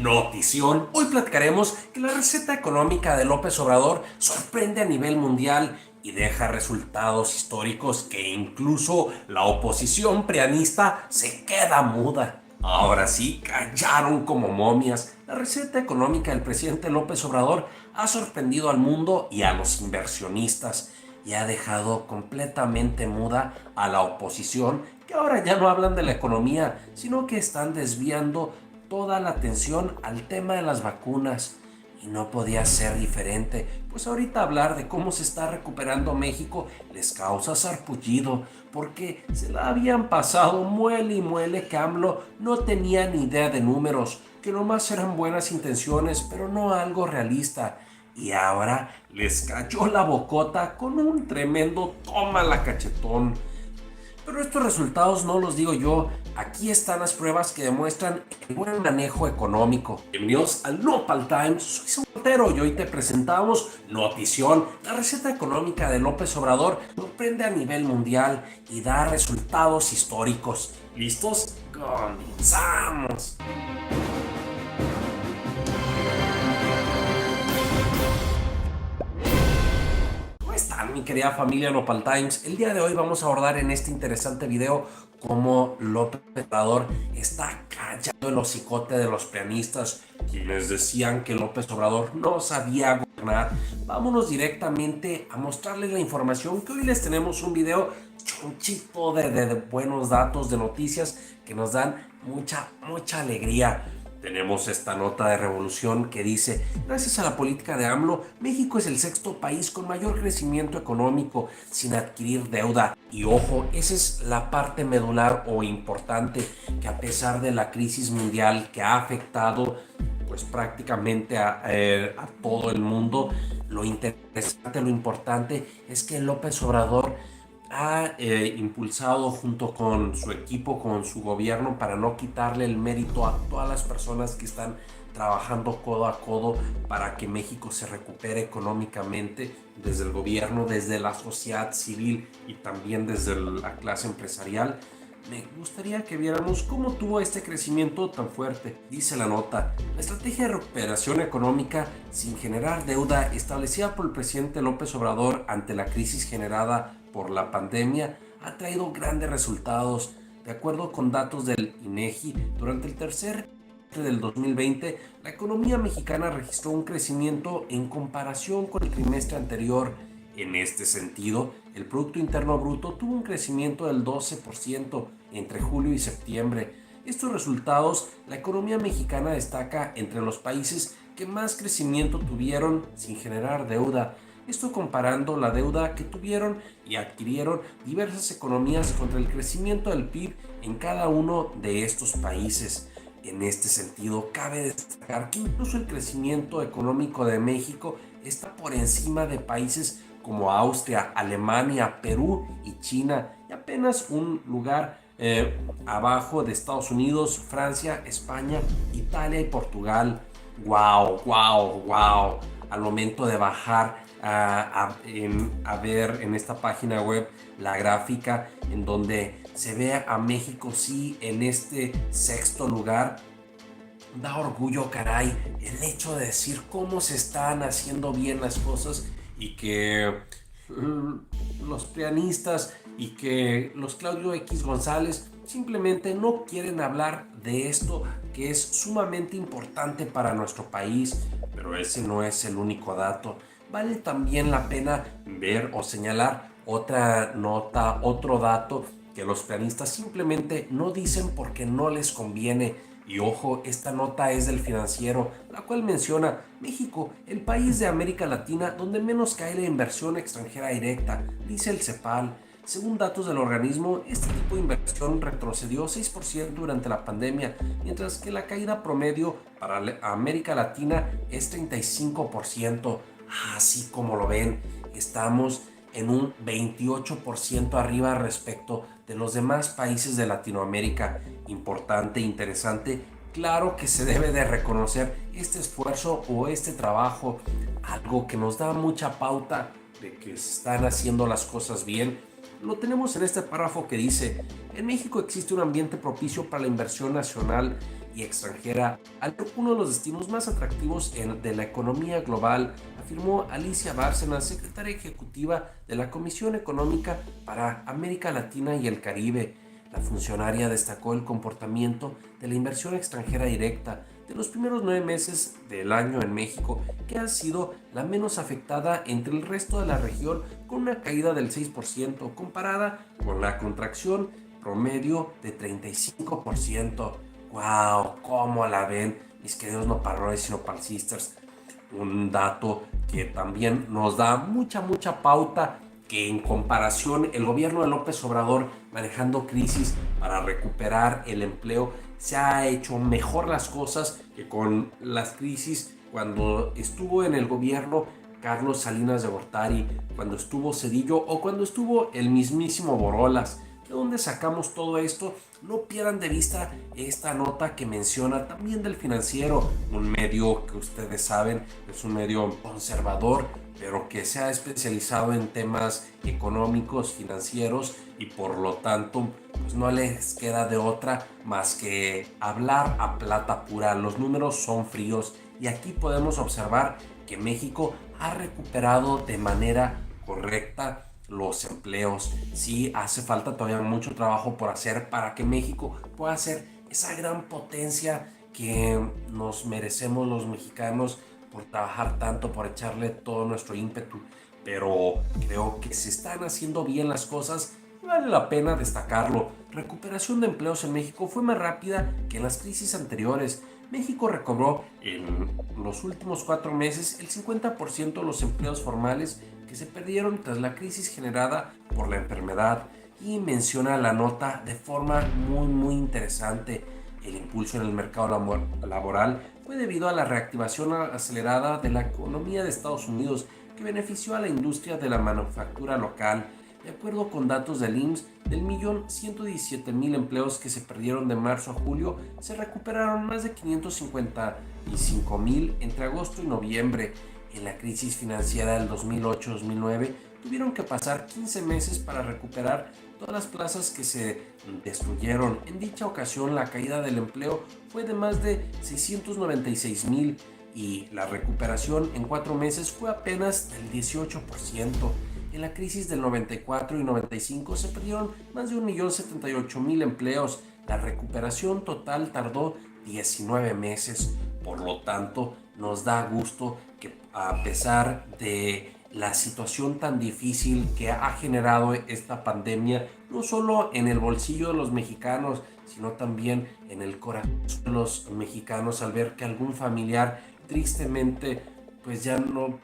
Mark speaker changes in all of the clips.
Speaker 1: Notición. Hoy platicaremos que la receta económica de López Obrador sorprende a nivel mundial y deja resultados históricos que incluso la oposición prianista se queda muda. Ahora sí, callaron como momias. La receta económica del presidente López Obrador ha sorprendido al mundo y a los inversionistas y ha dejado completamente muda a la oposición, que ahora ya no hablan de la economía, sino que están desviando toda la atención al tema de las vacunas. Y no podía ser diferente, pues ahorita hablar de cómo se está recuperando México les causa sarpullido, porque se la habían pasado muele y muele que AMLO no tenía ni idea de números, que nomás eran buenas intenciones, pero no algo realista. Y ahora les cayó la bocota con un tremendo toma la cachetón. Pero estos resultados no los digo yo, aquí están las pruebas que demuestran el buen manejo económico. Bienvenidos al Nopal Times, soy Saúl Otero y hoy te presentamos Notición. La receta económica de López Obrador sorprende a nivel mundial y da resultados históricos. ¿Listos? ¡Comenzamos! ¿Cómo están, mi querida familia Nopal Times? El día de hoy vamos a abordar en este interesante video cómo López Obrador está callando el hocicote de los prianistas, quienes decían que López Obrador no sabía gobernar. Vámonos directamente a mostrarles la información, que hoy les tenemos un video chonchito de buenos datos, de noticias que nos dan mucha alegría. Tenemos esta nota de revolución que dice: gracias a la política de AMLO, México es el sexto país con mayor crecimiento económico sin adquirir deuda. Y ojo, esa es la parte medular o importante, que a pesar de la crisis mundial que ha afectado pues prácticamente a todo el mundo, lo interesante, lo importante es que López Obrador ha impulsado junto con su equipo, con su gobierno, para no quitarle el mérito a todas las personas que están trabajando codo a codo para que México se recupere económicamente, desde el gobierno, desde la sociedad civil y también desde la clase empresarial. Me gustaría que viéramos cómo tuvo este crecimiento tan fuerte. Dice la nota: la estrategia de recuperación económica sin generar deuda establecida por el presidente López Obrador ante la crisis generada por la pandemia ha traído grandes resultados. De acuerdo con datos del INEGI, durante el tercer trimestre del 2020, la economía mexicana registró un crecimiento en comparación con el trimestre anterior. En este sentido, el Producto Interno Bruto tuvo un crecimiento del 12% entre julio y septiembre. Estos resultados, la economía mexicana destaca entre los países que más crecimiento tuvieron sin generar deuda. Esto comparando la deuda que tuvieron y adquirieron diversas economías contra el crecimiento del PIB en cada uno de estos países. En este sentido, cabe destacar que incluso el crecimiento económico de México está por encima de países como Austria, Alemania, Perú y China, y apenas un lugar abajo de Estados Unidos, Francia, España, Italia y Portugal. ¡Wow! Al momento de bajar a ver en esta página web la gráfica en donde se ve a México sí en este sexto lugar, da orgullo, caray, el hecho de decir cómo se están haciendo bien las cosas y que los prianistas y que los Claudio X González simplemente no quieren hablar de esto, que es sumamente importante para nuestro país. Pero ese no es el único dato. Vale también la pena ver o señalar otra nota, otro dato que los prianistas simplemente no dicen porque no les conviene. Y ojo, esta nota es del Financiero, la cual menciona: México, el país de América Latina donde menos cae la inversión extranjera directa, dice el CEPAL. Según datos del organismo, este tipo de inversión retrocedió 6% durante la pandemia, mientras que la caída promedio para América Latina es 35%. Así como lo ven, estamos en un 28% arriba respecto de los demás países de Latinoamérica. Importante, interesante. Claro que se debe de reconocer este esfuerzo o este trabajo, algo que nos da mucha pauta de que se están haciendo las cosas bien. Lo tenemos en este párrafo que dice: en México existe un ambiente propicio para la inversión nacional y extranjera al ser uno de los destinos más atractivos de la economía global, afirmó Alicia Bárcenas, secretaria ejecutiva de la Comisión Económica para América Latina y el Caribe. La funcionaria destacó el comportamiento de la inversión extranjera directa de los primeros 9 meses del año en México, que ha sido la menos afectada entre el resto de la región, con una caída del 6% comparada con la contracción promedio de 35%. ¡Wow! ¿Cómo la ven, mis queridos nopaleros y nopalsisters? Un dato que también nos da mucha pauta que en comparación el gobierno de López Obrador manejando crisis para recuperar el empleo se ha hecho mejor las cosas que con las crisis cuando estuvo en el gobierno Carlos Salinas de Gortari, cuando estuvo Cedillo o cuando estuvo el mismísimo Borolas. ¿De dónde sacamos todo esto? No pierdan de vista esta nota que menciona también del Financiero, un medio que ustedes saben es un medio conservador, pero que se ha especializado en temas económicos, financieros, y por lo tanto pues no les queda de otra más que hablar a plata pura. Los números son fríos y aquí podemos observar que México ha recuperado de manera correcta los empleos. Sí, hace falta todavía mucho trabajo por hacer para que México pueda ser esa gran potencia que nos merecemos los mexicanos por trabajar tanto, por echarle todo nuestro ímpetu. Pero creo que se están haciendo bien las cosas y vale la pena destacarlo. Recuperación de empleos en México fue más rápida que en las crisis anteriores. México recobró en los últimos 4 meses el 50% de los empleos formales que se perdieron tras la crisis generada por la enfermedad, y menciona la nota de forma muy interesante. El impulso en el mercado laboral fue debido a la reactivación acelerada de la economía de Estados Unidos, que benefició a la industria de la manufactura local. De acuerdo con datos del IMSS, del 1.117.000 empleos que se perdieron de marzo a julio, se recuperaron más de 555.000 entre agosto y noviembre. En la crisis financiera del 2008-2009, tuvieron que pasar 15 meses para recuperar todas las plazas que se destruyeron. En dicha ocasión, la caída del empleo fue de más de 696.000 y la recuperación en 4 meses fue apenas del 18%. En la crisis del 94 y 95 se perdieron más de 1.078.000 empleos. La recuperación total tardó 19 meses. Por lo tanto, nos da gusto que a pesar de la situación tan difícil que ha generado esta pandemia, no solo en el bolsillo de los mexicanos, sino también en el corazón de los mexicanos, al ver que algún familiar tristemente pues ya no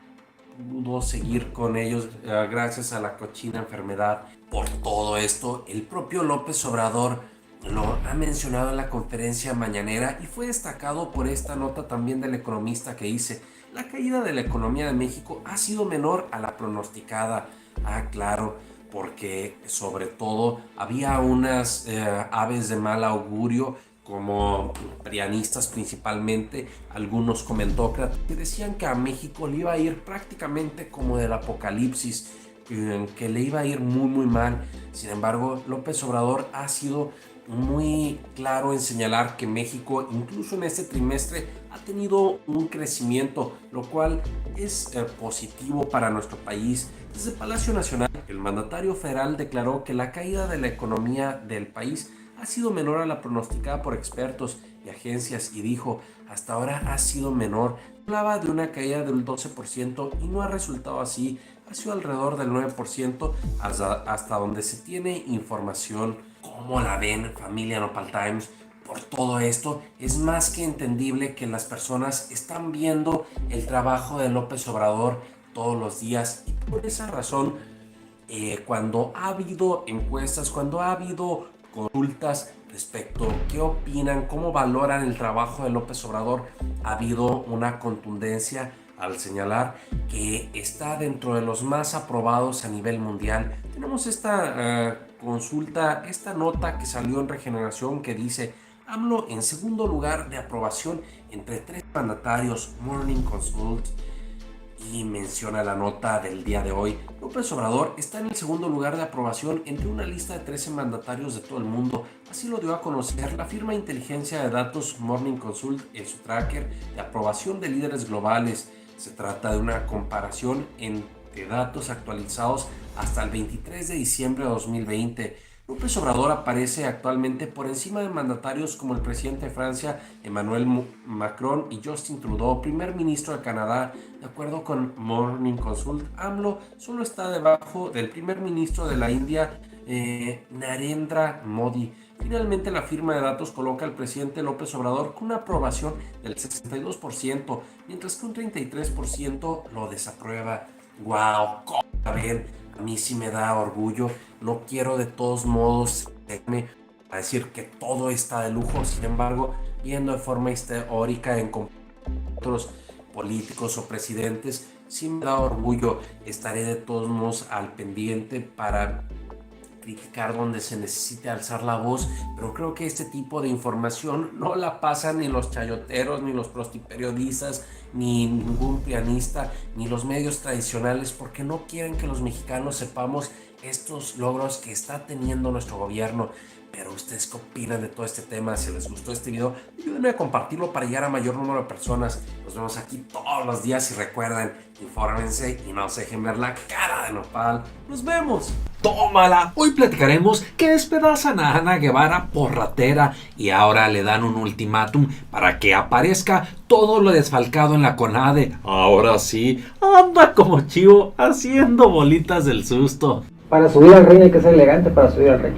Speaker 1: pudo seguir con ellos gracias a la cochina enfermedad. Por todo esto, el propio López Obrador lo ha mencionado en la conferencia mañanera y fue destacado por esta nota también del economista que dice: la caída de la economía de México ha sido menor a la pronosticada. Claro, porque sobre todo había unas aves de mal augurio, como prianistas principalmente, algunos comentócratas, que decían que a México le iba a ir prácticamente como del apocalipsis, que le iba a ir muy mal. Sin embargo, López Obrador ha sido muy claro en señalar que México, incluso en este trimestre, ha tenido un crecimiento, lo cual es positivo para nuestro país. Desde Palacio Nacional, el mandatario federal declaró que la caída de la economía del país ha sido menor a la pronosticada por expertos y agencias, y dijo: hasta ahora ha sido menor. Hablaba de una caída del 12% y no ha resultado así, ha sido alrededor del 9% hasta donde se tiene información. ¿Cómo la ven, familia Nopal Times? Por todo esto, es más que entendible que las personas están viendo el trabajo de López Obrador todos los días, y por esa razón, cuando ha habido encuestas, cuando ha habido consultas respecto a qué opinan, cómo valoran el trabajo de López Obrador, ha habido una contundencia al señalar que está dentro de los más aprobados a nivel mundial. Tenemos esta consulta, esta nota que salió en Regeneración que dice: AMLO en segundo lugar de aprobación entre 3 mandatarios. Morning Consult. Y menciona la nota del día de hoy: López Obrador está en el segundo lugar de aprobación entre una lista de 13 mandatarios de todo el mundo. Así lo dio a conocer la firma de inteligencia de datos Morning Consult en su tracker de aprobación de líderes globales. Se trata de una comparación entre datos actualizados hasta el 23 de diciembre de 2020. López Obrador aparece actualmente por encima de mandatarios como el presidente de Francia, Emmanuel Macron, y Justin Trudeau, primer ministro de Canadá. De acuerdo con Morning Consult, AMLO solo está debajo del primer ministro de la India, Narendra Modi. Finalmente, la firma de datos coloca al presidente López Obrador con una aprobación del 62%, mientras que un 33% lo desaprueba. ¡Wow! ¿Cómo ven? A mí sí me da orgullo. No quiero de todos modos a decir que todo está de lujo. Sin embargo, viendo de forma histórica en otros políticos o presidentes, sí me da orgullo. Estaré de todos modos al pendiente para criticar donde se necesite alzar la voz, pero creo que este tipo de información no la pasan ni los chayoteros, ni los prostiperiodistas, ni ningún pianista, ni los medios tradicionales, porque no quieren que los mexicanos sepamos estos logros que está teniendo nuestro gobierno. Pero ustedes qué opinan de todo este tema. Si les gustó este video, ayúdenme a compartirlo para llegar a mayor número de personas. Nos vemos aquí todos los días y recuerden, infórmense y no se dejen ver la cara de nopal. Nos vemos.
Speaker 2: ¡Tómala! Hoy platicaremos que despedazan a Ana Guevara por ratera y ahora le dan un ultimátum para que aparezca todo lo desfalcado en la CONADE. Ahora sí, anda como chivo haciendo bolitas del susto.
Speaker 3: Para subir al rey hay que ser elegante para subir al rey.